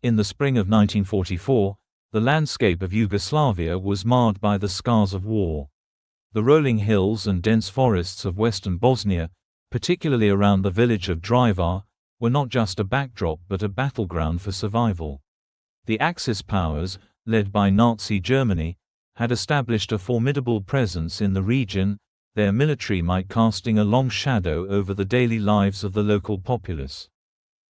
In the spring of 1944, the landscape of Yugoslavia was marred by the scars of war. The rolling hills and dense forests of western Bosnia, particularly around the village of Drvar, were not just a backdrop but a battleground for survival. The Axis powers, led by Nazi Germany, had established a formidable presence in the region, their military might casting a long shadow over the daily lives of the local populace.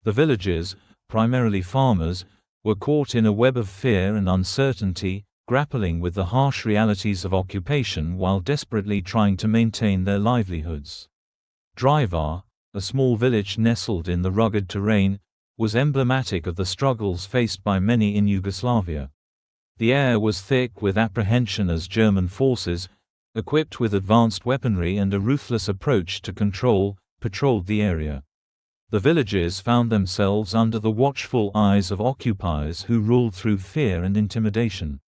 The villagers, primarily farmers, were caught in a web of fear and uncertainty, grappling with the harsh realities of occupation while desperately trying to maintain their livelihoods. Drvar, a small village nestled in the rugged terrain, was emblematic of the struggles faced by many in Yugoslavia. The air was thick with apprehension as German forces, equipped with advanced weaponry and a ruthless approach to control, patrolled the area. The villagers found themselves under the watchful eyes of occupiers who ruled through fear and intimidation.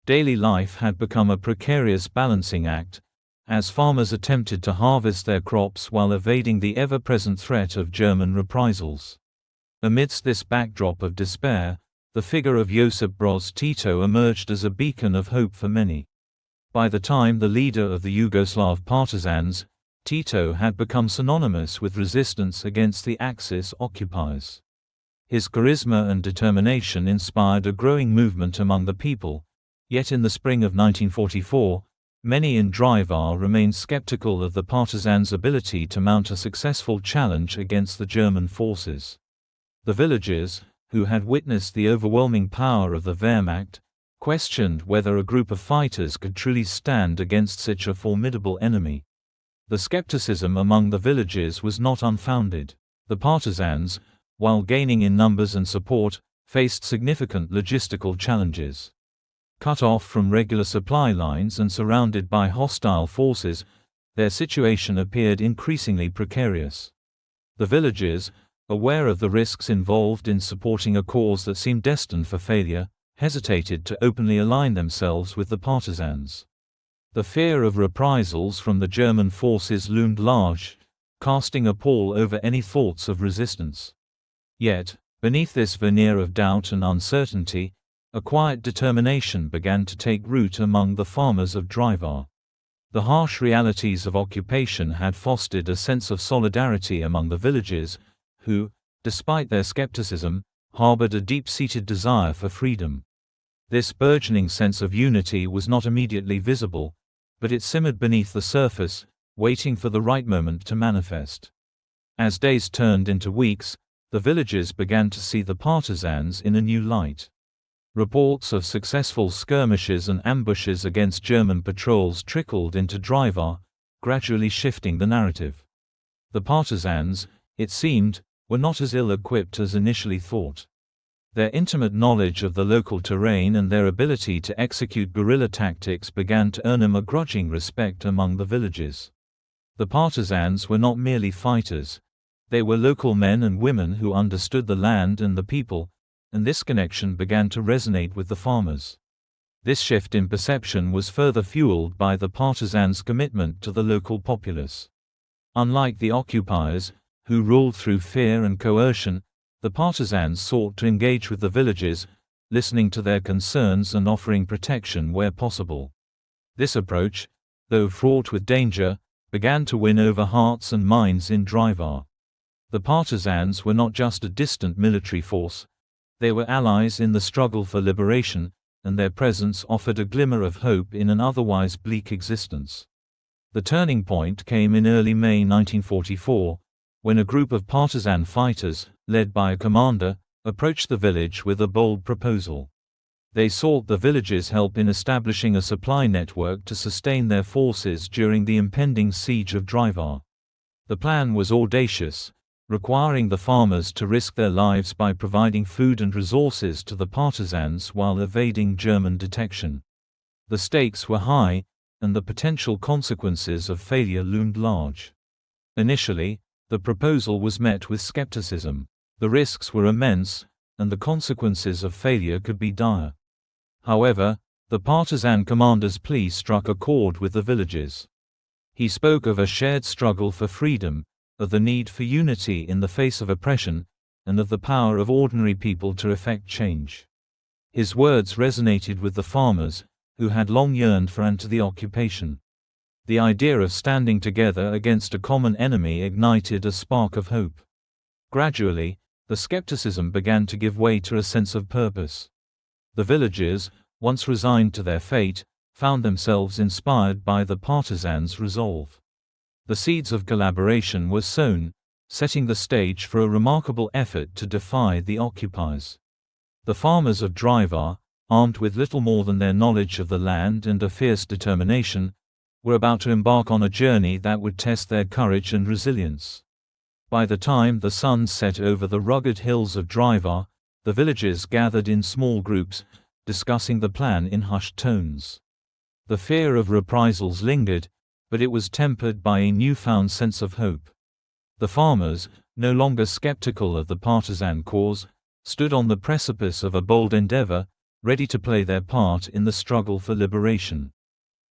Daily life had become a precarious balancing act, as farmers attempted to harvest their crops while evading the ever-present threat of German reprisals. Amidst this backdrop of despair, the figure of Josip Broz Tito emerged as a beacon of hope for many. By the time the leader of the Yugoslav Partisans, Tito had become synonymous with resistance against the Axis occupiers. His charisma and determination inspired a growing movement among the people, yet in the spring of 1944, many in Drvar remained skeptical of the Partisans' ability to mount a successful challenge against the German forces. The villagers, who had witnessed the overwhelming power of the Wehrmacht, questioned whether a group of fighters could truly stand against such a formidable enemy. The skepticism among the villagers was not unfounded. The Partisans, while gaining in numbers and support, faced significant logistical challenges. Cut off from regular supply lines and surrounded by hostile forces, their situation appeared increasingly precarious. The villagers, aware of the risks involved in supporting a cause that seemed destined for failure, hesitated to openly align themselves with the Partisans. The fear of reprisals from the German forces loomed large, casting a pall over any thoughts of resistance. Yet, beneath this veneer of doubt and uncertainty, a quiet determination began to take root among the farmers of Drvar. The harsh realities of occupation had fostered a sense of solidarity among the villagers, who, despite their skepticism, harbored a deep-seated desire for freedom. This burgeoning sense of unity was not immediately visible, but it simmered beneath the surface, waiting for the right moment to manifest. As days turned into weeks, the villagers began to see the Partisans in a new light. Reports of successful skirmishes and ambushes against German patrols trickled into Drvar, gradually shifting the narrative. The Partisans, it seemed, were not as ill-equipped as initially thought. Their intimate knowledge of the local terrain and their ability to execute guerrilla tactics began to earn them a grudging respect among the villagers. The Partisans were not merely fighters. They were local men and women who understood the land and the people, and this connection began to resonate with the farmers. This shift in perception was further fueled by the Partisans' commitment to the local populace. Unlike the occupiers, who ruled through fear and coercion, the Partisans sought to engage with the villagers, listening to their concerns and offering protection where possible. This approach, though fraught with danger, began to win over hearts and minds in Drvar. The Partisans were not just a distant military force, they were allies in the struggle for liberation, and their presence offered a glimmer of hope in an otherwise bleak existence. The turning point came in early May 1944, when a group of partisan fighters, led by a commander, approached the village with a bold proposal. They sought the villagers' help in establishing a supply network to sustain their forces during the impending siege of Drvar. The plan was audacious, requiring the farmers to risk their lives by providing food and resources to the Partisans while evading German detection. The stakes were high, and the potential consequences of failure loomed large. Initially, the proposal was met with skepticism. The risks were immense, and the consequences of failure could be dire. However, the partisan commander's plea struck a chord with the villagers. He spoke of a shared struggle for freedom, of the need for unity in the face of oppression, and of the power of ordinary people to effect change. His words resonated with the farmers, who had long yearned for anti-occupation. The idea of standing together against a common enemy ignited a spark of hope. Gradually, the skepticism began to give way to a sense of purpose. The villagers, once resigned to their fate, found themselves inspired by the partisans' resolve. The seeds of collaboration were sown, setting the stage for a remarkable effort to defy the occupiers. The farmers of Drvar, armed with little more than their knowledge of the land and a fierce determination, were about to embark on a journey that would test their courage and resilience. By the time the sun set over the rugged hills of Drvar, the villagers gathered in small groups, discussing the plan in hushed tones. The fear of reprisals lingered, but it was tempered by a newfound sense of hope. The farmers, no longer skeptical of the partisan cause, stood on the precipice of a bold endeavor, ready to play their part in the struggle for liberation.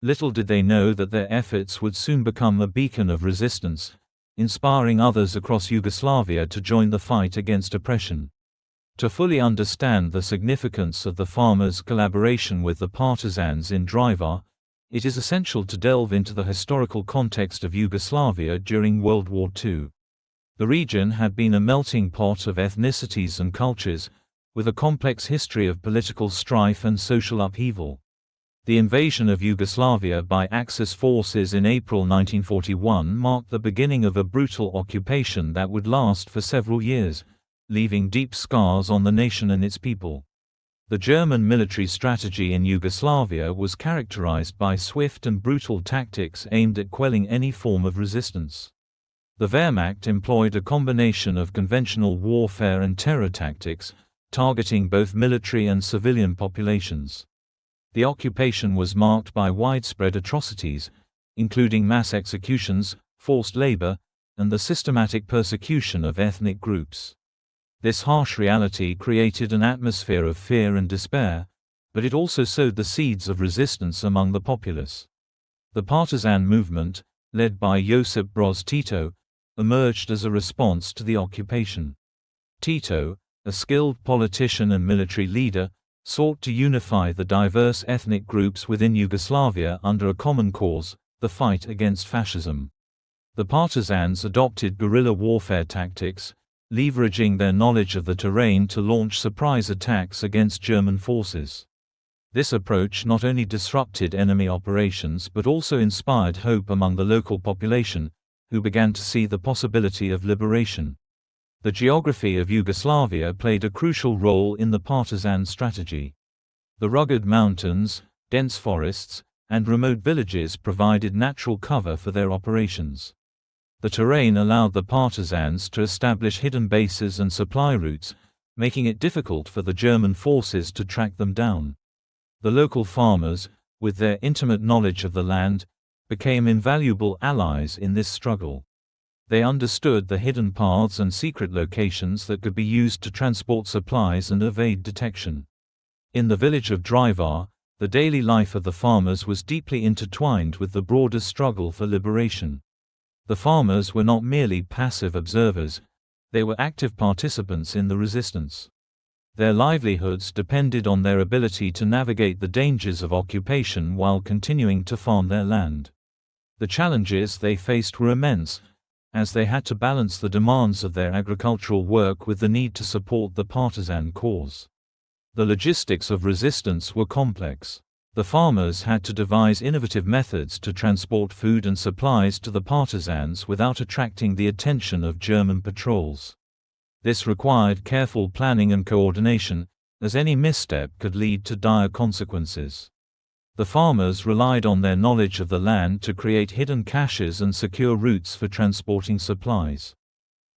Little did they know that their efforts would soon become a beacon of resistance, inspiring others across Yugoslavia to join the fight against oppression. To fully understand the significance of the farmers' collaboration with the partisans in Drvar, it is essential to delve into the historical context of Yugoslavia during World War II. The region had been a melting pot of ethnicities and cultures, with a complex history of political strife and social upheaval. The invasion of Yugoslavia by Axis forces in April 1941 marked the beginning of a brutal occupation that would last for several years, leaving deep scars on the nation and its people. The German military strategy in Yugoslavia was characterized by swift and brutal tactics aimed at quelling any form of resistance. The Wehrmacht employed a combination of conventional warfare and terror tactics, targeting both military and civilian populations. The occupation was marked by widespread atrocities, including mass executions, forced labor, and the systematic persecution of ethnic groups. This harsh reality created an atmosphere of fear and despair, but it also sowed the seeds of resistance among the populace. The partisan movement, led by Josip Broz Tito, emerged as a response to the occupation. Tito, a skilled politician and military leader, sought to unify the diverse ethnic groups within Yugoslavia under a common cause, the fight against fascism. The partisans adopted guerrilla warfare tactics, leveraging their knowledge of the terrain to launch surprise attacks against German forces. This approach not only disrupted enemy operations but also inspired hope among the local population, who began to see the possibility of liberation. The geography of Yugoslavia played a crucial role in the partisan strategy. The rugged mountains, dense forests, and remote villages provided natural cover for their operations. The terrain allowed the partisans to establish hidden bases and supply routes, making it difficult for the German forces to track them down. The local farmers, with their intimate knowledge of the land, became invaluable allies in this struggle. They understood the hidden paths and secret locations that could be used to transport supplies and evade detection. In the village of Drvar, the daily life of the farmers was deeply intertwined with the broader struggle for liberation. The farmers were not merely passive observers, they were active participants in the resistance. Their livelihoods depended on their ability to navigate the dangers of occupation while continuing to farm their land. The challenges they faced were immense, as they had to balance the demands of their agricultural work with the need to support the partisan cause. The logistics of resistance were complex. The farmers had to devise innovative methods to transport food and supplies to the partisans without attracting the attention of German patrols. This required careful planning and coordination, as any misstep could lead to dire consequences. The farmers relied on their knowledge of the land to create hidden caches and secure routes for transporting supplies.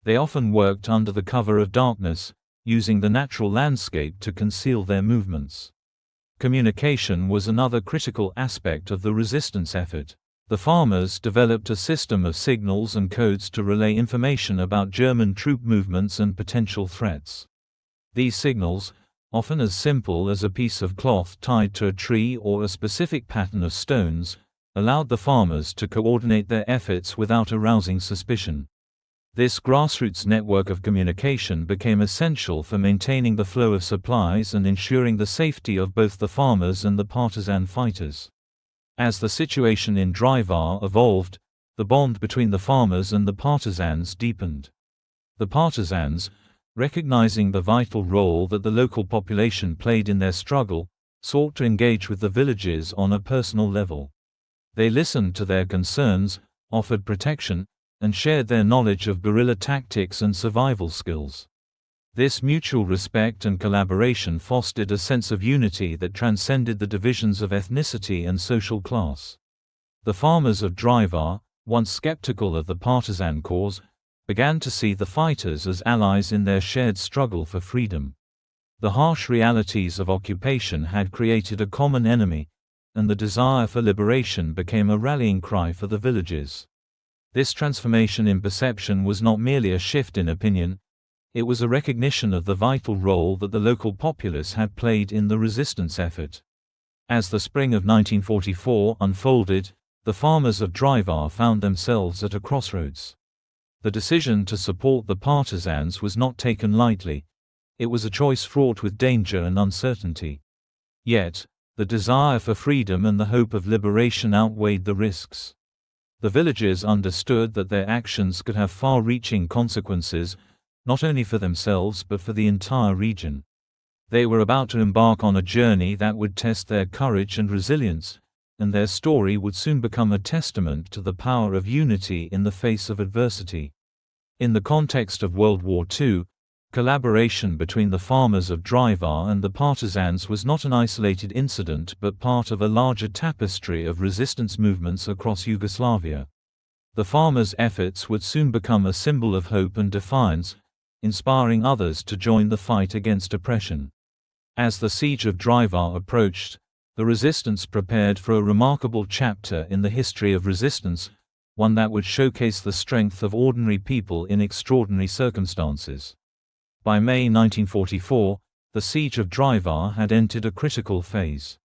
They often worked under the cover of darkness, using the natural landscape to conceal their movements. Communication was another critical aspect of the resistance effort. The farmers developed a system of signals and codes to relay information about German troop movements and potential threats. These signals, often as simple as a piece of cloth tied to a tree or a specific pattern of stones, allowed the farmers to coordinate their efforts without arousing suspicion. This grassroots network of communication became essential for maintaining the flow of supplies and ensuring the safety of both the farmers and the partisan fighters. As the situation in Drvar evolved, the bond between the farmers and the partisans deepened. The partisans, recognizing the vital role that the local population played in their struggle, sought to engage with the villages on a personal level. They listened to their concerns, offered protection, and shared their knowledge of guerrilla tactics and survival skills. This mutual respect and collaboration fostered a sense of unity that transcended the divisions of ethnicity and social class. The farmers of Drvar, once skeptical of the partisan cause, began to see the fighters as allies in their shared struggle for freedom. The harsh realities of occupation had created a common enemy, and the desire for liberation became a rallying cry for the villages. This transformation in perception was not merely a shift in opinion, it was a recognition of the vital role that the local populace had played in the resistance effort. As the spring of 1944 unfolded, the farmers of Drvar found themselves at a crossroads. The decision to support the partisans was not taken lightly. It was a choice fraught with danger and uncertainty. Yet, the desire for freedom and the hope of liberation outweighed the risks. The villagers understood that their actions could have far-reaching consequences, not only for themselves but for the entire region. They were about to embark on a journey that would test their courage and resilience, and their story would soon become a testament to the power of unity in the face of adversity. In the context of World War II, collaboration between the farmers of Drvar and the partisans was not an isolated incident but part of a larger tapestry of resistance movements across Yugoslavia. The farmers' efforts would soon become a symbol of hope and defiance, inspiring others to join the fight against oppression. As the siege of Drvar approached, the resistance prepared for a remarkable chapter in the history of resistance, one that would showcase the strength of ordinary people in extraordinary circumstances. By May 1944, the siege of Drvar had entered a critical phase.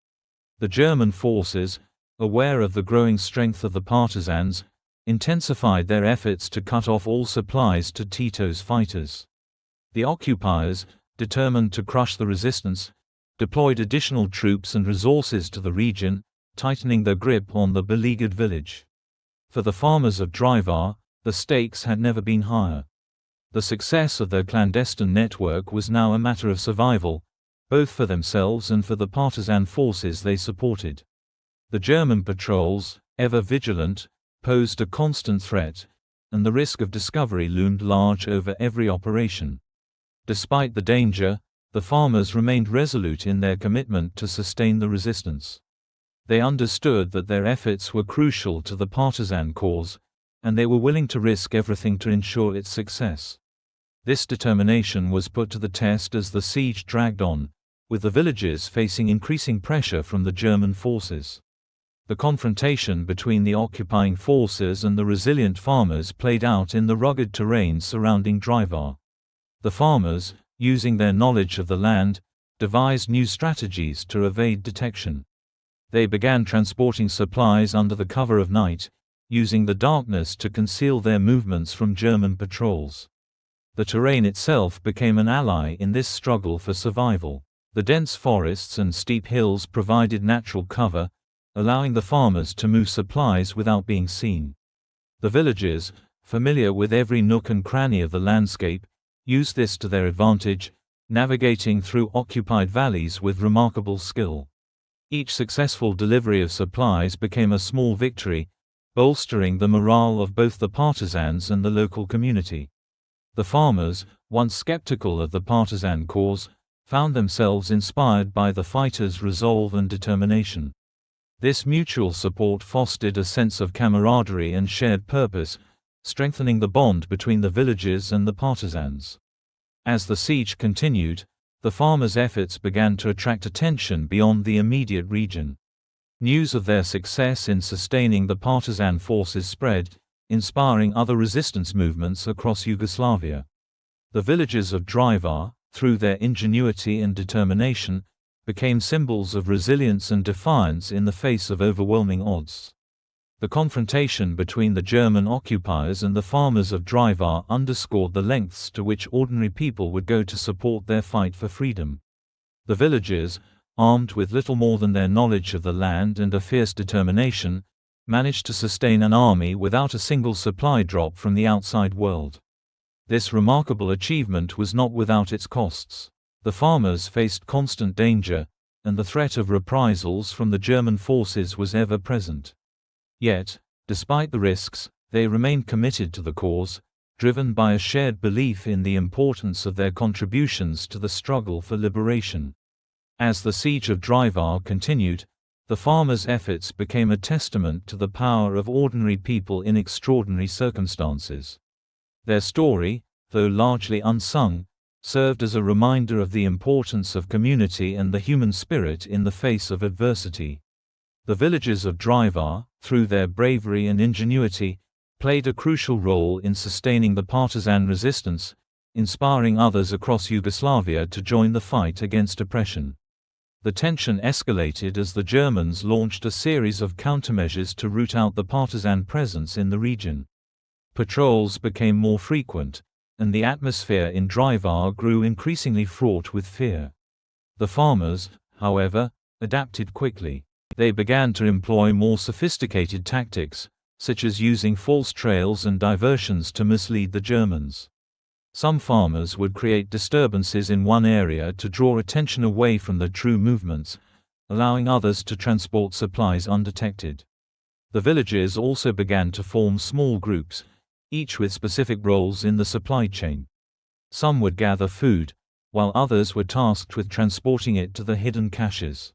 The German forces, aware of the growing strength of the partisans, intensified their efforts to cut off all supplies to Tito's fighters. The occupiers, determined to crush the resistance, deployed additional troops and resources to the region, tightening their grip on the beleaguered village. For the farmers of Drvar, the stakes had never been higher. The success of their clandestine network was now a matter of survival, both for themselves and for the partisan forces they supported. The German patrols, ever vigilant, posed a constant threat, and the risk of discovery loomed large over every operation. Despite the danger, the farmers remained resolute in their commitment to sustain the resistance. They understood that their efforts were crucial to the partisan cause, and they were willing to risk everything to ensure its success. This determination was put to the test as the siege dragged on, with the villages facing increasing pressure from the German forces. The confrontation between the occupying forces and the resilient farmers played out in the rugged terrain surrounding Drvar. The farmers, using their knowledge of the land, devised new strategies to evade detection. They began transporting supplies under the cover of night, using the darkness to conceal their movements from German patrols. The terrain itself became an ally in this struggle for survival. The dense forests and steep hills provided natural cover, allowing the farmers to move supplies without being seen. The villagers, familiar with every nook and cranny of the landscape, used this to their advantage, navigating through occupied valleys with remarkable skill. Each successful delivery of supplies became a small victory, bolstering the morale of both the partisans and the local community. The farmers, once skeptical of the partisan cause, found themselves inspired by the fighters' resolve and determination. This mutual support fostered a sense of camaraderie and shared purpose, strengthening the bond between the villages and the partisans. As the siege continued, the farmers' efforts began to attract attention beyond the immediate region. News of their success in sustaining the partisan forces spread, inspiring other resistance movements across Yugoslavia. The villagers of Drvar, through their ingenuity and determination, became symbols of resilience and defiance in the face of overwhelming odds. The confrontation between the German occupiers and the farmers of Drvar underscored the lengths to which ordinary people would go to support their fight for freedom. The villagers, armed with little more than their knowledge of the land and a fierce determination, managed to sustain an army without a single supply drop from the outside world. This remarkable achievement was not without its costs. The farmers faced constant danger, and the threat of reprisals from the German forces was ever present. Yet, despite the risks, they remained committed to the cause, driven by a shared belief in the importance of their contributions to the struggle for liberation. As the siege of Drvar continued, the farmers' efforts became a testament to the power of ordinary people in extraordinary circumstances. Their story, though largely unsung, served as a reminder of the importance of community and the human spirit in the face of adversity. The villagers of Drvar, through their bravery and ingenuity, played a crucial role in sustaining the partisan resistance, inspiring others across Yugoslavia to join the fight against oppression. The tension escalated as the Germans launched a series of countermeasures to root out the partisan presence in the region. Patrols became more frequent, and the atmosphere in Drvar grew increasingly fraught with fear. The farmers, however, adapted quickly. They began to employ more sophisticated tactics, such as using false trails and diversions to mislead the Germans. Some farmers would create disturbances in one area to draw attention away from the true movements, allowing others to transport supplies undetected. The villagers also began to form small groups, each with specific roles in the supply chain. Some would gather food, while others were tasked with transporting it to the hidden caches.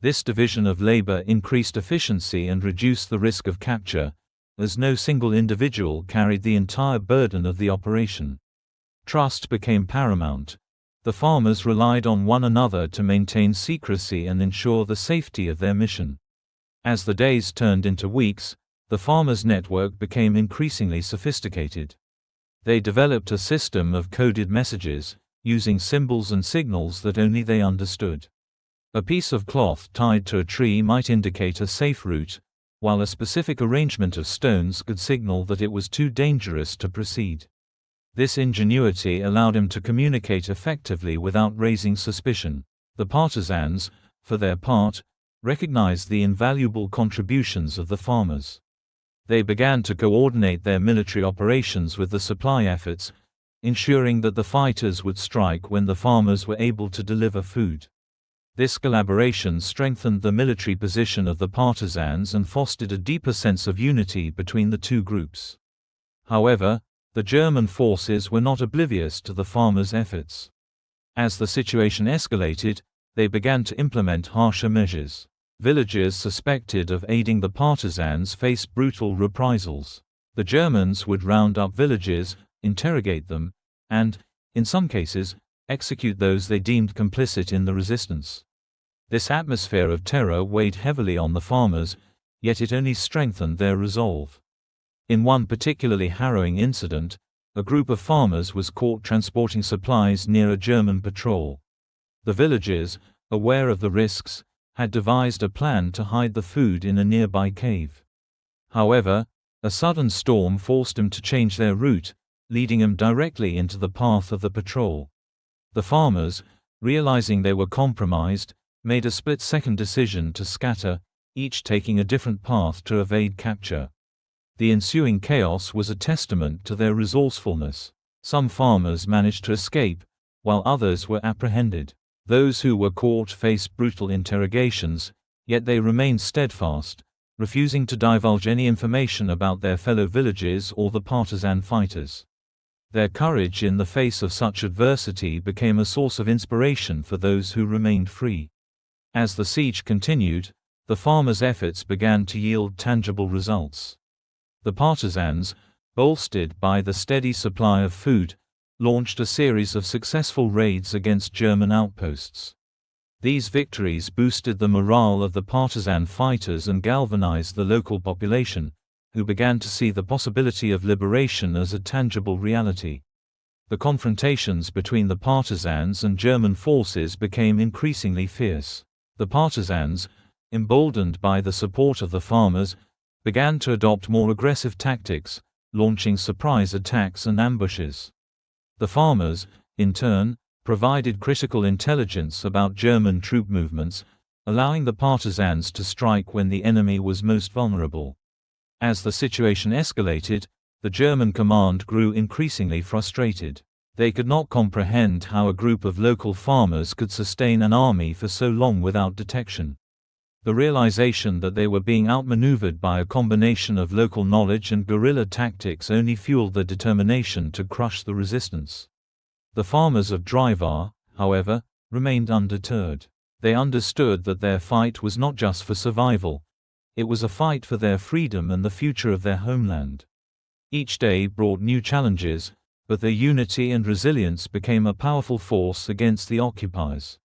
This division of labor increased efficiency and reduced the risk of capture, as no single individual carried the entire burden of the operation. Trust became paramount. The farmers relied on one another to maintain secrecy and ensure the safety of their mission. As the days turned into weeks, the farmers' network became increasingly sophisticated. They developed a system of coded messages, using symbols and signals that only they understood. A piece of cloth tied to a tree might indicate a safe route, while a specific arrangement of stones could signal that it was too dangerous to proceed. This ingenuity allowed him to communicate effectively without raising suspicion. The partisans, for their part, recognized the invaluable contributions of the farmers. They began to coordinate their military operations with the supply efforts, ensuring that the fighters would strike when the farmers were able to deliver food. This collaboration strengthened the military position of the partisans and fostered a deeper sense of unity between the two groups. However, the German forces were not oblivious to the farmers' efforts. As the situation escalated, they began to implement harsher measures. Villagers suspected of aiding the partisans faced brutal reprisals. The Germans would round up villagers, interrogate them, and, in some cases, execute those they deemed complicit in the resistance. This atmosphere of terror weighed heavily on the farmers, yet it only strengthened their resolve. In one particularly harrowing incident, a group of farmers was caught transporting supplies near a German patrol. The villagers, aware of the risks, had devised a plan to hide the food in a nearby cave. However, a sudden storm forced them to change their route, leading them directly into the path of the patrol. The farmers, realizing they were compromised, made a split-second decision to scatter, each taking a different path to evade capture. The ensuing chaos was a testament to their resourcefulness. Some farmers managed to escape, while others were apprehended. Those who were caught faced brutal interrogations, yet they remained steadfast, refusing to divulge any information about their fellow villagers or the partisan fighters. Their courage in the face of such adversity became a source of inspiration for those who remained free. As the siege continued, the farmers' efforts began to yield tangible results. The partisans, bolstered by the steady supply of food, launched a series of successful raids against German outposts. These victories boosted the morale of the partisan fighters and galvanized the local population, who began to see the possibility of liberation as a tangible reality. The confrontations between the partisans and German forces became increasingly fierce. The partisans, emboldened by the support of the farmers, began to adopt more aggressive tactics, launching surprise attacks and ambushes. The farmers, in turn, provided critical intelligence about German troop movements, allowing the partisans to strike when the enemy was most vulnerable. As the situation escalated, the German command grew increasingly frustrated. They could not comprehend how a group of local farmers could sustain an army for so long without detection. The realization that they were being outmaneuvered by a combination of local knowledge and guerrilla tactics only fueled their determination to crush the resistance. The farmers of Drvar, however, remained undeterred. They understood that their fight was not just for survival. It was a fight for their freedom and the future of their homeland. Each day brought new challenges, but their unity and resilience became a powerful force against the occupiers.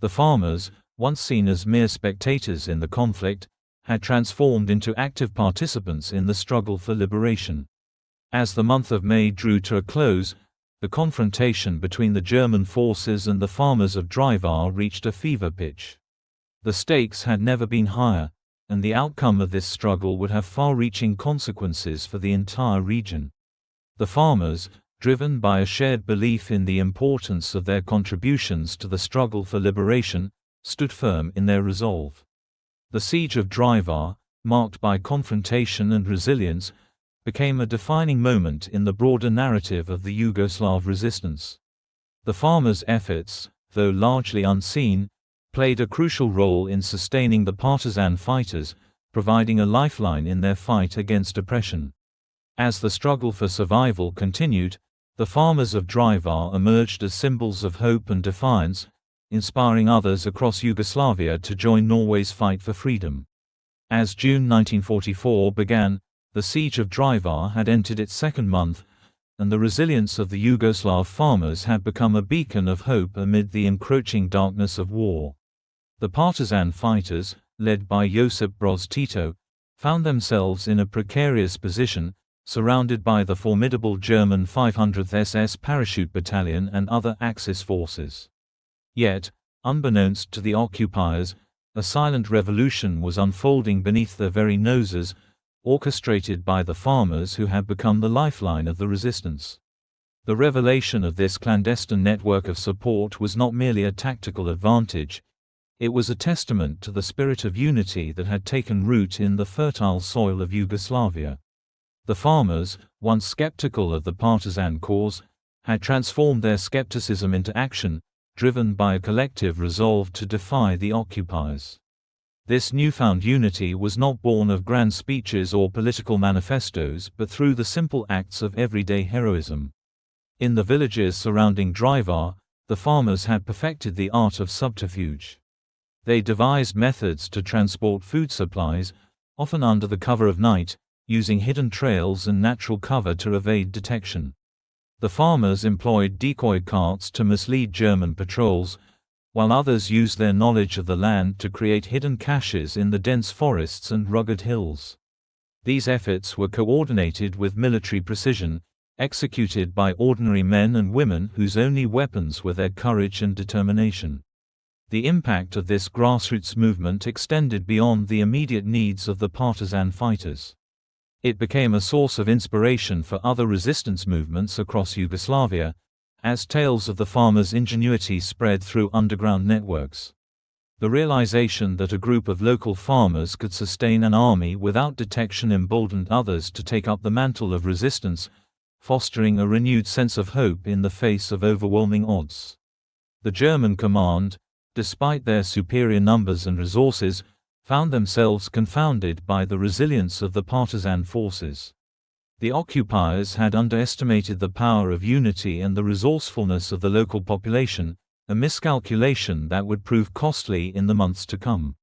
The farmers, once seen as mere spectators in the conflict, had transformed into active participants in the struggle for liberation. As the month of May drew to a close, the confrontation between the German forces and the farmers of Drvar reached a fever pitch. The stakes had never been higher, and the outcome of this struggle would have far-reaching consequences for the entire region. The farmers, driven by a shared belief in the importance of their contributions to the struggle for liberation, stood firm in their resolve. The siege of Drvar, marked by confrontation and resilience, became a defining moment in the broader narrative of the Yugoslav resistance. The farmers' efforts, though largely unseen, played a crucial role in sustaining the partisan fighters, providing a lifeline in their fight against oppression. As the struggle for survival continued, the farmers of Drvar emerged as symbols of hope and defiance, inspiring others across Yugoslavia to join Norway's fight for freedom. As June 1944 began, the siege of Drvar had entered its second month, and the resilience of the Yugoslav farmers had become a beacon of hope amid the encroaching darkness of war. The partisan fighters, led by Josip Broz Tito, found themselves in a precarious position, surrounded by the formidable German 500th SS Parachute Battalion and other Axis forces. Yet, unbeknownst to the occupiers, a silent revolution was unfolding beneath their very noses, orchestrated by the farmers who had become the lifeline of the resistance. The revelation of this clandestine network of support was not merely a tactical advantage, it was a testament to the spirit of unity that had taken root in the fertile soil of Yugoslavia. The farmers, once skeptical of the partisan cause, had transformed their skepticism into action, driven by a collective resolve to defy the occupiers. This newfound unity was not born of grand speeches or political manifestos but through the simple acts of everyday heroism. In the villages surrounding Drvar, the farmers had perfected the art of subterfuge. They devised methods to transport food supplies, often under the cover of night, using hidden trails and natural cover to evade detection. The farmers employed decoy carts to mislead German patrols, while others used their knowledge of the land to create hidden caches in the dense forests and rugged hills. These efforts were coordinated with military precision, executed by ordinary men and women whose only weapons were their courage and determination. The impact of this grassroots movement extended beyond the immediate needs of the partisan fighters. It became a source of inspiration for other resistance movements across Yugoslavia, as tales of the farmers' ingenuity spread through underground networks. The realization that a group of local farmers could sustain an army without detection emboldened others to take up the mantle of resistance, fostering a renewed sense of hope in the face of overwhelming odds. The German command, despite their superior numbers and resources, found themselves confounded by the resilience of the partisan forces. The occupiers had underestimated the power of unity and the resourcefulness of the local population, a miscalculation that would prove costly in the months to come.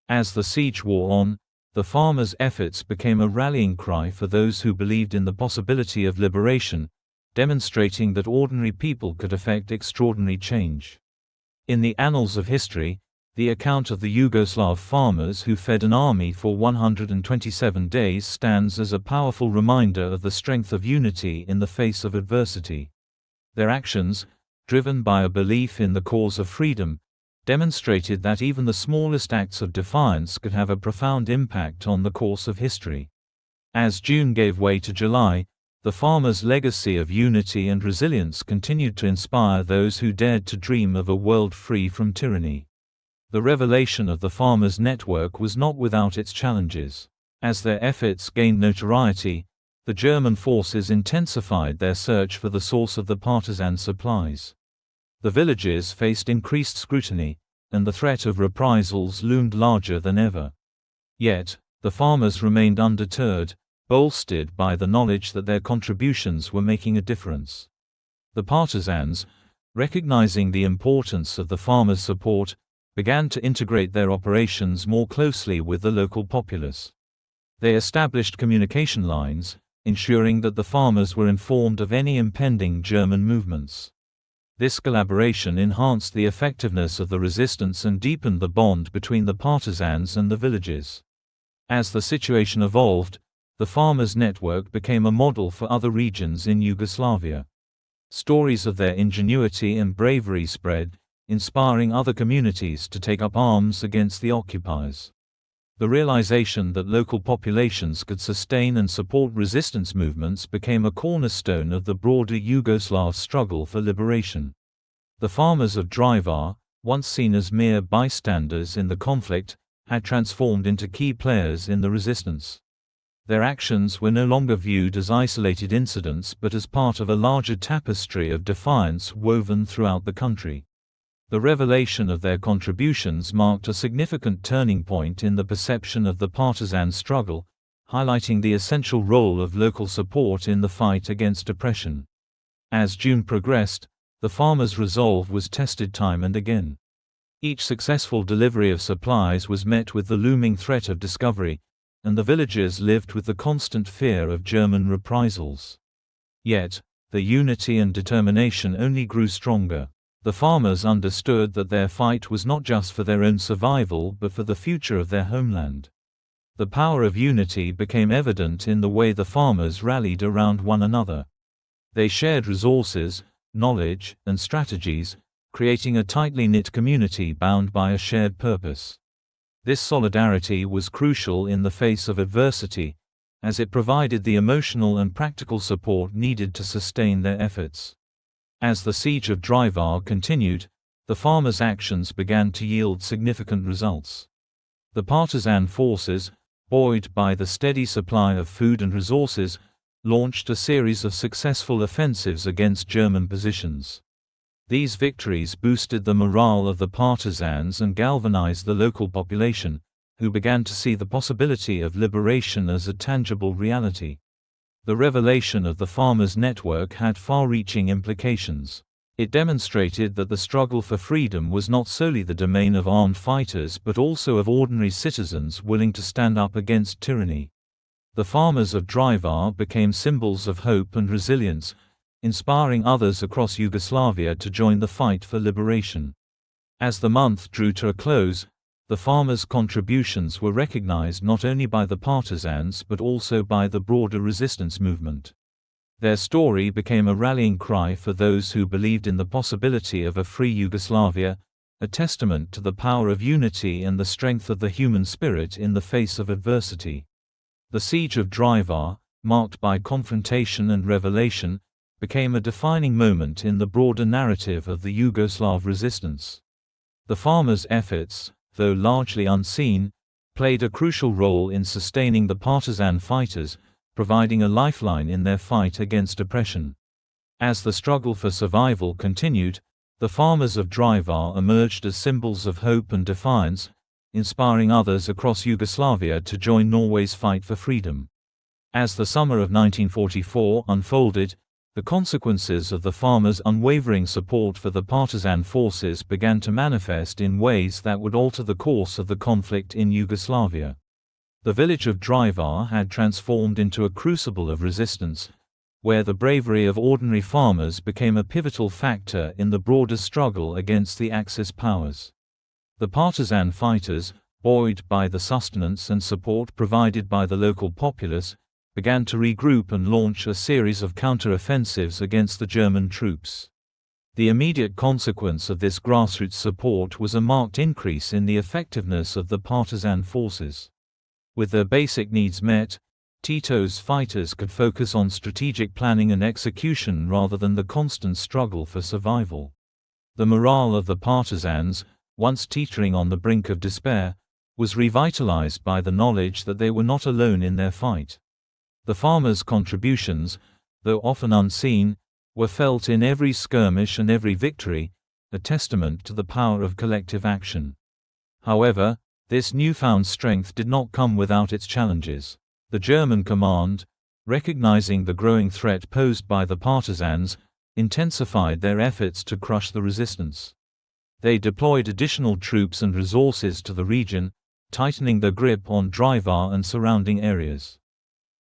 As the siege wore on, the farmers' efforts became a rallying cry for those who believed in the possibility of liberation, demonstrating that ordinary people could effect extraordinary change. In the annals of history, the account of the Yugoslav farmers who fed an army for 127 days stands as a powerful reminder of the strength of unity in the face of adversity. Their actions, driven by a belief in the cause of freedom, demonstrated that even the smallest acts of defiance could have a profound impact on the course of history. As June gave way to July, the farmers' legacy of unity and resilience continued to inspire those who dared to dream of a world free from tyranny. The revelation of the farmers' network was not without its challenges. As their efforts gained notoriety, the German forces intensified their search for the source of the partisan supplies. The villages faced increased scrutiny, and the threat of reprisals loomed larger than ever. Yet, the farmers remained undeterred, bolstered by the knowledge that their contributions were making a difference. The partisans, recognizing the importance of the farmers' support, began to integrate their operations more closely with the local populace. They established communication lines, ensuring that the farmers were informed of any impending German movements. This collaboration enhanced the effectiveness of the resistance and deepened the bond between the partisans and the villages. As the situation evolved, the farmers' network became a model for other regions in Yugoslavia. Stories of their ingenuity and bravery spread, inspiring other communities to take up arms against the occupiers. The realization that local populations could sustain and support resistance movements became a cornerstone of the broader Yugoslav struggle for liberation. The farmers of Drvar, once seen as mere bystanders in the conflict, had transformed into key players in the resistance. Their actions were no longer viewed as isolated incidents but as part of a larger tapestry of defiance woven throughout the country. The revelation of their contributions marked a significant turning point in the perception of the partisan struggle, highlighting the essential role of local support in the fight against oppression. As June progressed, the farmers' resolve was tested time and again. Each successful delivery of supplies was met with the looming threat of discovery, and the villagers lived with the constant fear of German reprisals. Yet, their unity and determination only grew stronger. The farmers understood that their fight was not just for their own survival but for the future of their homeland. The power of unity became evident in the way the farmers rallied around one another. They shared resources, knowledge, and strategies, creating a tightly knit community bound by a shared purpose. This solidarity was crucial in the face of adversity, as it provided the emotional and practical support needed to sustain their efforts. As the siege of Drvar continued, the farmers' actions began to yield significant results. The partisan forces, buoyed by the steady supply of food and resources, launched a series of successful offensives against German positions. These victories boosted the morale of the partisans and galvanized the local population, who began to see the possibility of liberation as a tangible reality. The revelation of the farmers' network had far-reaching implications. It demonstrated that the struggle for freedom was not solely the domain of armed fighters but also of ordinary citizens willing to stand up against tyranny. The farmers of Drvar became symbols of hope and resilience, inspiring others across Yugoslavia to join the fight for liberation. As the month drew to a close, the farmers' contributions were recognized not only by the partisans but also by the broader resistance movement. Their story became a rallying cry for those who believed in the possibility of a free Yugoslavia, a testament to the power of unity and the strength of the human spirit in the face of adversity. The siege of Drvar, marked by confrontation and revelation, became a defining moment in the broader narrative of the Yugoslav resistance. The farmers' efforts, though largely unseen, played a crucial role in sustaining the partisan fighters, providing a lifeline in their fight against oppression. As the struggle for survival continued, the farmers of Drvar emerged as symbols of hope and defiance, inspiring others across Yugoslavia to join Norway's fight for freedom. As the summer of 1944 unfolded, the consequences of the farmers' unwavering support for the partisan forces began to manifest in ways that would alter the course of the conflict in Yugoslavia. The village of Drvar had transformed into a crucible of resistance, where the bravery of ordinary farmers became a pivotal factor in the broader struggle against the Axis powers. The partisan fighters, buoyed by the sustenance and support provided by the local populace, began to regroup and launch a series of counter-offensives against the German troops. The immediate consequence of this grassroots support was a marked increase in the effectiveness of the partisan forces. With their basic needs met, Tito's fighters could focus on strategic planning and execution rather than the constant struggle for survival. The morale of the partisans, once teetering on the brink of despair, was revitalized by the knowledge that they were not alone in their fight. The farmers' contributions, though often unseen, were felt in every skirmish and every victory, a testament to the power of collective action. However, this newfound strength did not come without its challenges. The German command, recognizing the growing threat posed by the partisans, intensified their efforts to crush the resistance. They deployed additional troops and resources to the region, tightening their grip on Drvar and surrounding areas.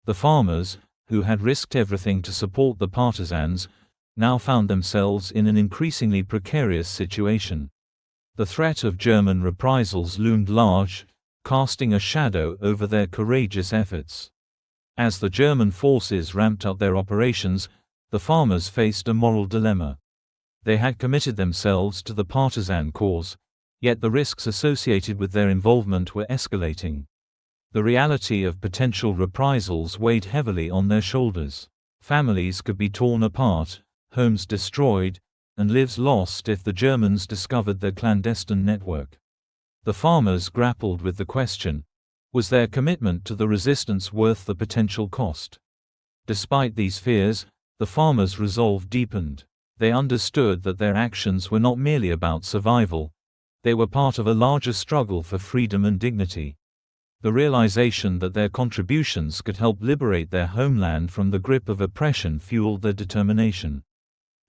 The farmers, who had risked everything to support the partisans, now found themselves in an increasingly precarious situation. The threat of German reprisals loomed large, casting a shadow over their courageous efforts. As the German forces ramped up their operations, the farmers faced a moral dilemma. They had committed themselves to the partisan cause, yet the risks associated with their involvement were escalating. The reality of potential reprisals weighed heavily on their shoulders. Families could be torn apart, homes destroyed, and lives lost if the Germans discovered their clandestine network. The farmers grappled with the question: was their commitment to the resistance worth the potential cost? Despite these fears, the farmers' resolve deepened. They understood that their actions were not merely about survival, they were part of a larger struggle for freedom and dignity. The realization that their contributions could help liberate their homeland from the grip of oppression fueled their determination.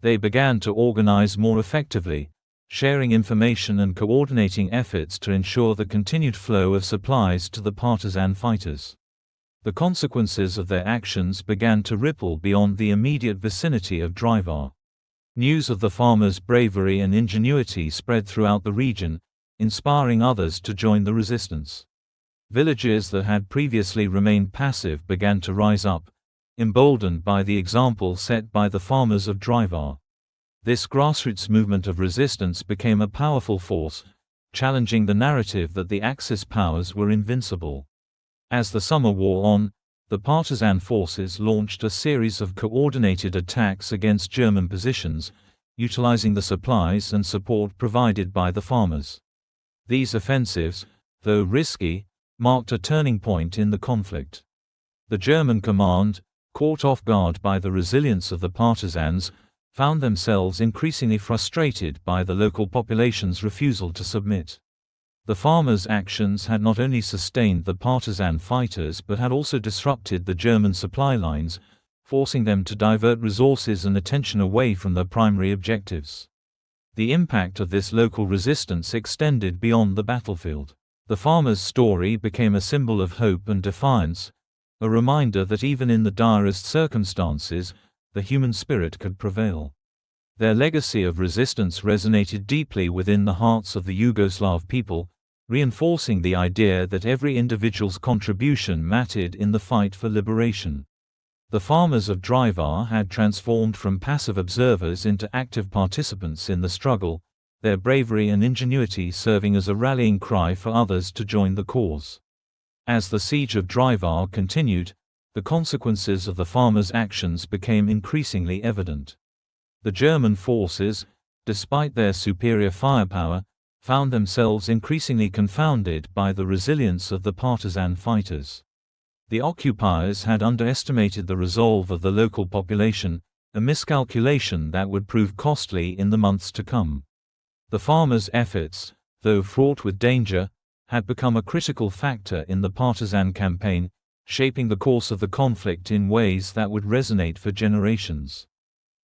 They began to organize more effectively, sharing information and coordinating efforts to ensure the continued flow of supplies to the partisan fighters. The consequences of their actions began to ripple beyond the immediate vicinity of Drvar. News of the farmers' bravery and ingenuity spread throughout the region, inspiring others to join the resistance. Villages that had previously remained passive began to rise up, emboldened by the example set by the farmers of Drvar. This grassroots movement of resistance became a powerful force, challenging the narrative that the Axis powers were invincible. As the summer wore on, the partisan forces launched a series of coordinated attacks against German positions, utilizing the supplies and support provided by the farmers. These offensives, though risky, marked a turning point in the conflict. The German command, caught off guard by the resilience of the partisans, found themselves increasingly frustrated by the local population's refusal to submit. The farmers' actions had not only sustained the partisan fighters but had also disrupted the German supply lines, forcing them to divert resources and attention away from their primary objectives. The impact of this local resistance extended beyond the battlefield. The farmers' story became a symbol of hope and defiance, a reminder that even in the direst circumstances, the human spirit could prevail. Their legacy of resistance resonated deeply within the hearts of the Yugoslav people, reinforcing the idea that every individual's contribution mattered in the fight for liberation. The farmers of Drvar had transformed from passive observers into active participants in the struggle, their bravery and ingenuity serving as a rallying cry for others to join the cause. As the siege of Drvar continued, the consequences of the farmers' actions became increasingly evident. The German forces, despite their superior firepower, found themselves increasingly confounded by the resilience of the partisan fighters. The occupiers had underestimated the resolve of the local population, a miscalculation that would prove costly in the months to come. The farmers' efforts, though fraught with danger, had become a critical factor in the partisan campaign, shaping the course of the conflict in ways that would resonate for generations.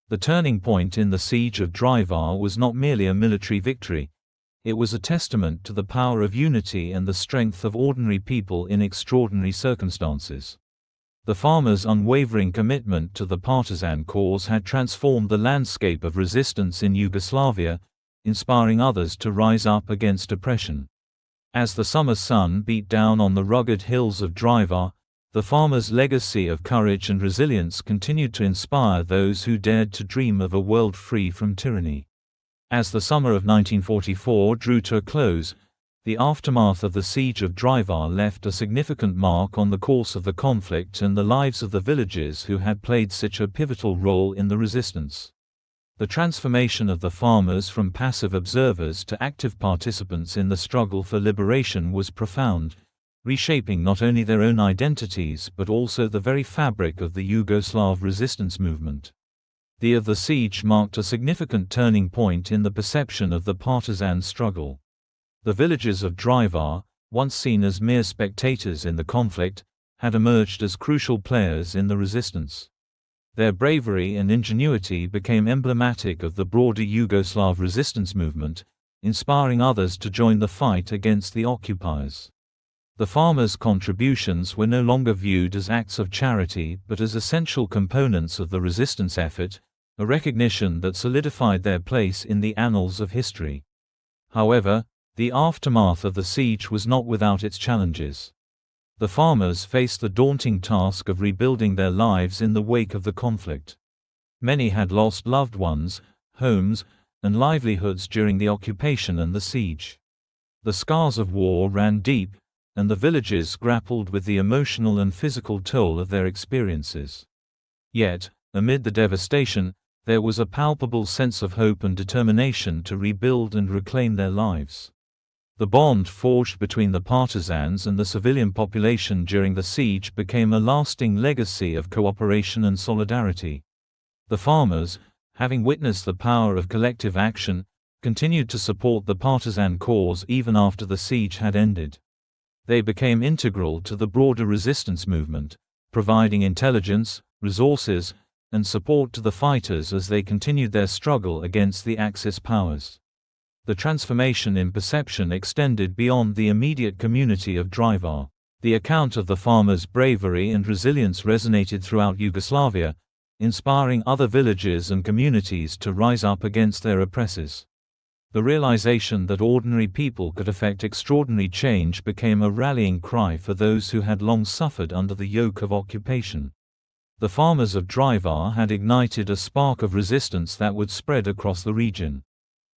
The turning point in the siege of Drvar was not merely a military victory. It was a testament to the power of unity and the strength of ordinary people in extraordinary circumstances. The farmers' unwavering commitment to the partisan cause had transformed the landscape of resistance in Yugoslavia, inspiring others to rise up against oppression. As the summer sun beat down on the rugged hills of Drvar, the farmers' legacy of courage and resilience continued to inspire those who dared to dream of a world free from tyranny. As the summer of 1944 drew to a close, the aftermath of the siege of Drvar left a significant mark on the course of the conflict and the lives of the villagers who had played such a pivotal role in the resistance. The transformation of the farmers from passive observers to active participants in the struggle for liberation was profound, reshaping not only their own identities but also the very fabric of the Yugoslav resistance movement. The year of the siege marked a significant turning point in the perception of the partisan struggle. The villagers of Drvar, once seen as mere spectators in the conflict, had emerged as crucial players in the resistance. Their bravery and ingenuity became emblematic of the broader Yugoslav resistance movement, inspiring others to join the fight against the occupiers. The farmers' contributions were no longer viewed as acts of charity but as essential components of the resistance effort, a recognition that solidified their place in the annals of history. However, the aftermath of the siege was not without its challenges. The farmers faced the daunting task of rebuilding their lives in the wake of the conflict. Many had lost loved ones, homes, and livelihoods during the occupation and the siege. The scars of war ran deep, and the villagers grappled with the emotional and physical toll of their experiences. Yet, amid the devastation, there was a palpable sense of hope and determination to rebuild and reclaim their lives. The bond forged between the partisans and the civilian population during the siege became a lasting legacy of cooperation and solidarity. The farmers, having witnessed the power of collective action, continued to support the partisan cause even after the siege had ended. They became integral to the broader resistance movement, providing intelligence, resources, and support to the fighters as they continued their struggle against the Axis powers. The transformation in perception extended beyond the immediate community of Drvar. The account of the farmers' bravery and resilience resonated throughout Yugoslavia, inspiring other villages and communities to rise up against their oppressors. The realization that ordinary people could effect extraordinary change became a rallying cry for those who had long suffered under the yoke of occupation. The farmers of Drvar had ignited a spark of resistance that would spread across the region.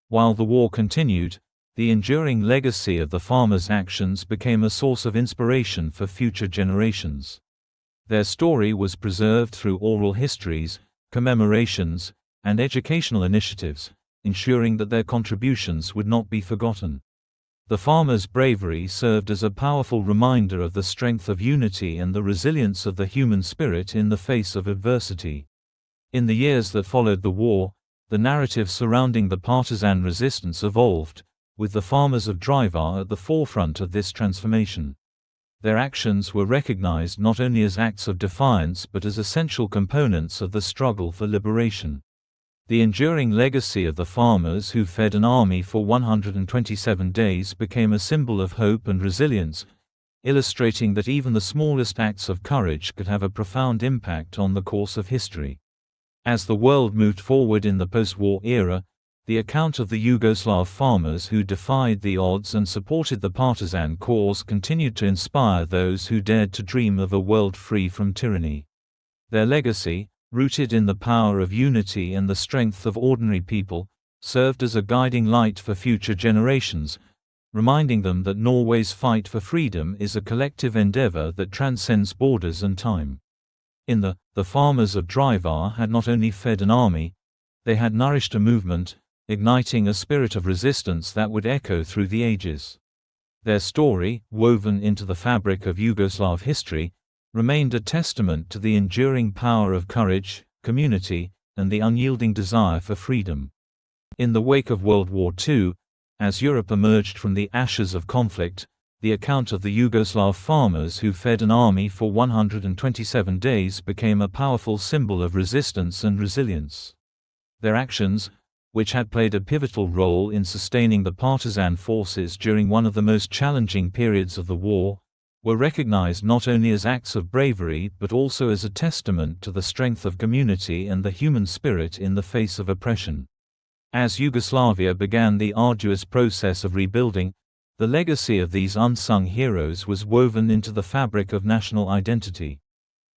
While the war continued, the enduring legacy of the farmers' actions became a source of inspiration for future generations. Their story was preserved through oral histories, commemorations, and educational initiatives, ensuring that their contributions would not be forgotten. The farmers' bravery served as a powerful reminder of the strength of unity and the resilience of the human spirit in the face of adversity. In the years that followed the war, the narrative surrounding the partisan resistance evolved, with the farmers of Drvar at the forefront of this transformation. Their actions were recognized not only as acts of defiance but as essential components of the struggle for liberation. The enduring legacy of the farmers who fed an army for 127 days became a symbol of hope and resilience, illustrating that even the smallest acts of courage could have a profound impact on the course of history. As the world moved forward in the post-war era, the account of the Yugoslav farmers who defied the odds and supported the partisan cause continued to inspire those who dared to dream of a world free from tyranny. Their legacy, rooted in the power of unity and the strength of ordinary people, served as a guiding light for future generations, reminding them that Norway's fight for freedom is a collective endeavor that transcends borders and time. The farmers of Drvar had not only fed an army, they had nourished a movement, igniting a spirit of resistance that would echo through the ages. Their story, woven into the fabric of Yugoslav history, remained a testament to the enduring power of courage, community, and the unyielding desire for freedom. In the wake of World War II, as Europe emerged from the ashes of conflict, the account of the Yugoslav farmers who fed an army for 127 days became a powerful symbol of resistance and resilience. Their actions, which had played a pivotal role in sustaining the partisan forces during one of the most challenging periods of the war, were recognized not only as acts of bravery but also as a testament to the strength of community and the human spirit in the face of oppression. As Yugoslavia began the arduous process of rebuilding, the legacy of these unsung heroes was woven into the fabric of national identity.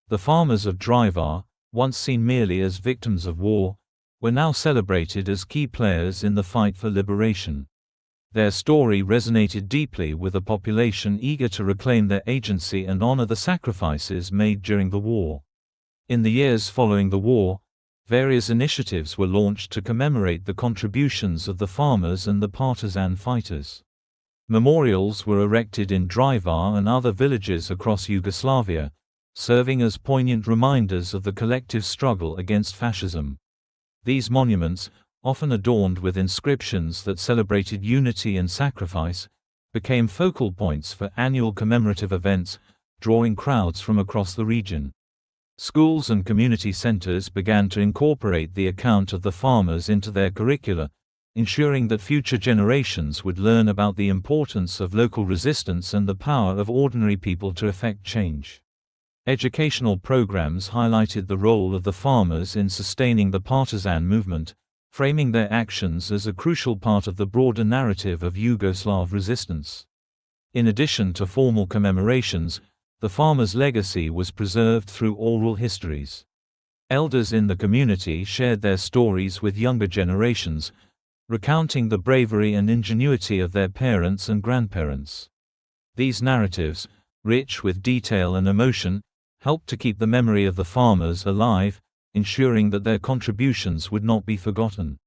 The farmers of Drvar, once seen merely as victims of war, were now celebrated as key players in the fight for liberation. Their story resonated deeply with a population eager to reclaim their agency and honor the sacrifices made during the war. In the years following the war, various initiatives were launched to commemorate the contributions of the farmers and the partisan fighters. Memorials were erected in Drvar and other villages across Yugoslavia, serving as poignant reminders of the collective struggle against fascism. These monuments, often adorned with inscriptions that celebrated unity and sacrifice, became focal points for annual commemorative events, drawing crowds from across the region. Schools and community centers began to incorporate the account of the farmers into their curricula, ensuring that future generations would learn about the importance of local resistance and the power of ordinary people to effect change. Educational programs highlighted the role of the farmers in sustaining the partisan movement, framing their actions as a crucial part of the broader narrative of Yugoslav resistance. In addition to formal commemorations, the farmers' legacy was preserved through oral histories. Elders in the community shared their stories with younger generations, recounting the bravery and ingenuity of their parents and grandparents. These narratives, rich with detail and emotion, helped to keep the memory of the farmers alive, ensuring that their contributions would not be forgotten.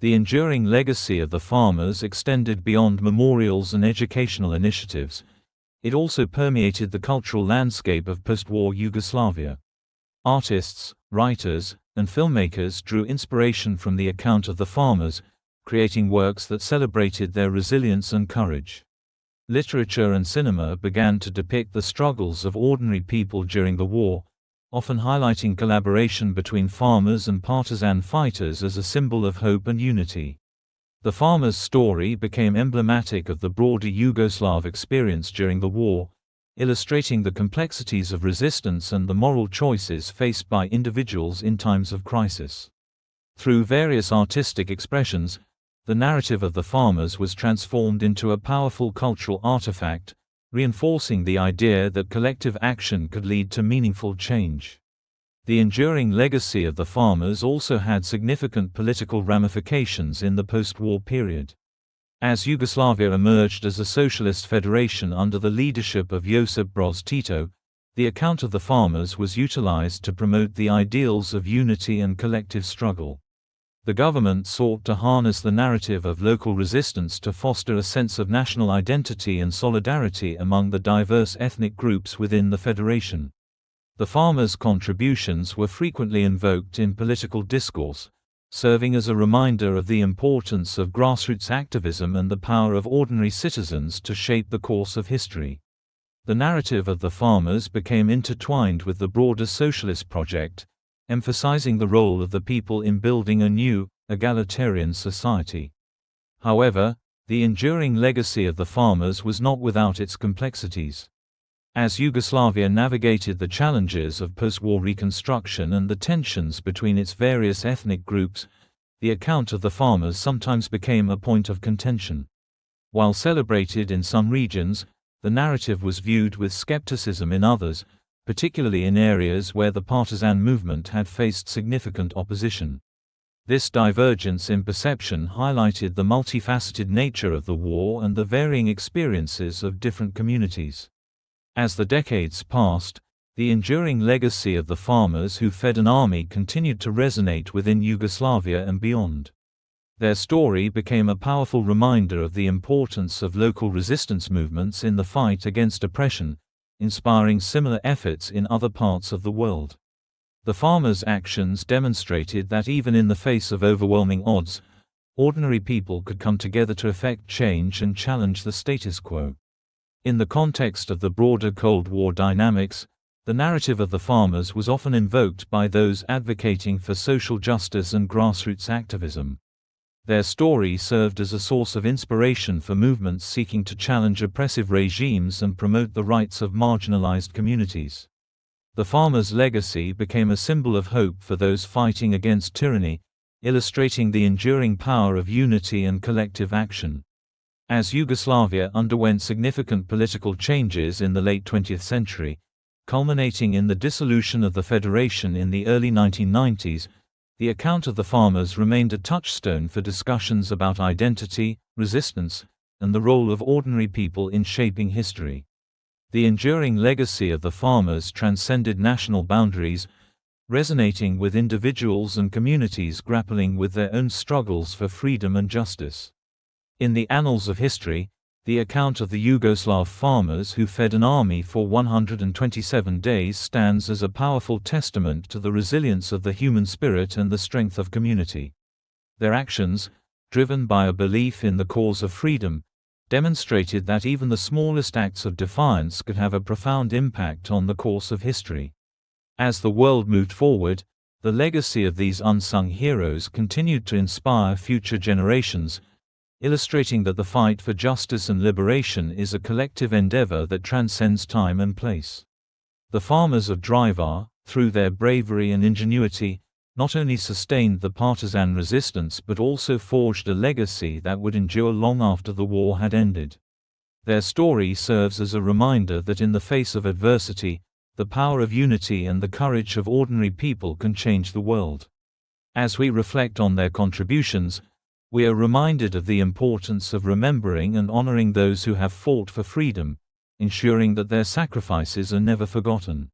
The enduring legacy of the farmers extended beyond memorials and educational initiatives. It also permeated the cultural landscape of post-war Yugoslavia. Artists, writers, and filmmakers drew inspiration from the account of the farmers, creating works that celebrated their resilience and courage. Literature and cinema began to depict the struggles of ordinary people during the war, often highlighting collaboration between farmers and partisan fighters as a symbol of hope and unity. The farmer's story became emblematic of the broader Yugoslav experience during the war, illustrating the complexities of resistance and the moral choices faced by individuals in times of crisis. Through various artistic expressions, the narrative of the farmers was transformed into a powerful cultural artifact, reinforcing the idea that collective action could lead to meaningful change. The enduring legacy of the farmers also had significant political ramifications in the post-war period. As Yugoslavia emerged as a socialist federation under the leadership of Josip Broz Tito, the account of the farmers was utilized to promote the ideals of unity and collective struggle. The government sought to harness the narrative of local resistance to foster a sense of national identity and solidarity among the diverse ethnic groups within the federation. The farmers' contributions were frequently invoked in political discourse, serving as a reminder of the importance of grassroots activism and the power of ordinary citizens to shape the course of history. The narrative of the farmers became intertwined with the broader socialist project, emphasizing the role of the people in building a new, egalitarian society. However, the enduring legacy of the farmers was not without its complexities. As Yugoslavia navigated the challenges of post-war reconstruction and the tensions between its various ethnic groups, the account of the farmers sometimes became a point of contention. While celebrated in some regions, the narrative was viewed with skepticism in others, particularly in areas where the partisan movement had faced significant opposition. This divergence in perception highlighted the multifaceted nature of the war and the varying experiences of different communities. As the decades passed, the enduring legacy of the farmers who fed an army continued to resonate within Yugoslavia and beyond. Their story became a powerful reminder of the importance of local resistance movements in the fight against oppression, inspiring similar efforts in other parts of the world. The farmers' actions demonstrated that even in the face of overwhelming odds, ordinary people could come together to effect change and challenge the status quo. In the context of the broader Cold War dynamics, the narrative of the farmers was often invoked by those advocating for social justice and grassroots activism. Their story served as a source of inspiration for movements seeking to challenge oppressive regimes and promote the rights of marginalized communities. The farmers' legacy became a symbol of hope for those fighting against tyranny, illustrating the enduring power of unity and collective action. As Yugoslavia underwent significant political changes in the late 20th century, culminating in the dissolution of the federation in the early 1990s, The account of the farmers remained a touchstone for discussions about identity, resistance, and the role of ordinary people in shaping history. The enduring legacy of the farmers transcended national boundaries, resonating with individuals and communities grappling with their own struggles for freedom and justice. In the annals of history, the account of the Yugoslav farmers who fed an army for 127 days stands as a powerful testament to the resilience of the human spirit and the strength of community. Their actions, driven by a belief in the cause of freedom, demonstrated that even the smallest acts of defiance could have a profound impact on the course of history. As the world moved forward, the legacy of these unsung heroes continued to inspire future generations, illustrating that the fight for justice and liberation is a collective endeavor that transcends time and place. The farmers of Drvar, through their bravery and ingenuity, not only sustained the partisan resistance but also forged a legacy that would endure long after the war had ended. Their story serves as a reminder that in the face of adversity, the power of unity and the courage of ordinary people can change the world. As we reflect on their contributions, we are reminded of the importance of remembering and honoring those who have fought for freedom, ensuring that their sacrifices are never forgotten.